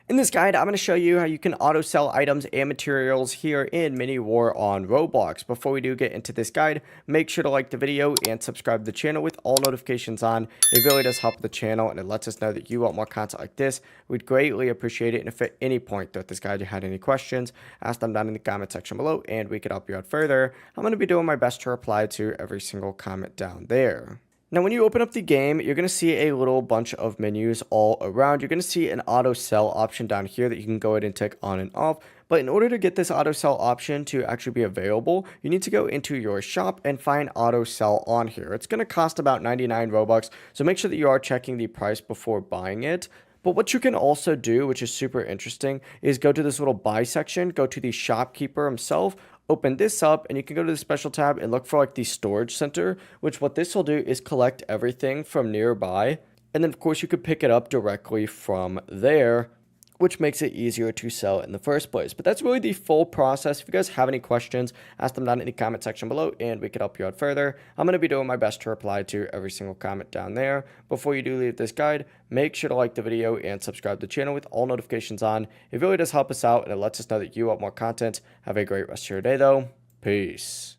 In this guide, I'm going to show you how you can auto sell items and materials here in Mini War on Roblox. Before we do get into this guide, make sure to like the video and subscribe to the channel with all notifications on. It really does help the channel and it lets us know that you want more content like this. We'd greatly appreciate it. And if at any point throughout this guide you had any questions, ask them down in the comment section below and we could help you out further. I'm going to be doing my best to reply to every single comment down there. Now, when you open up the game, you're going to see a little bunch of menus all around. You're going to see an auto sell option down here that you can go ahead and tick on and off. But in order to get this auto sell option to actually be available, you need to go into your shop and find auto sell on here. It's going to cost about 99 Robux, so make sure that you are checking the price before buying it. But what you can also do, which is super interesting, is go to this little buy section, go to the shopkeeper himself, open this up, and you can go to the special tab and look for like the storage center, which what this will do is collect everything from nearby. And then of course you could pick it up directly from there, which makes it easier to sell in the first place. But that's really the full process. If you guys have any questions, ask them down in the comment section below and we could help you out further. I'm going to be doing my best to reply to every single comment down there. Before you do leave this guide, make sure to like the video and subscribe to the channel with all notifications on. It really does help us out and it lets us know that you want more content. Have a great rest of your day though. Peace.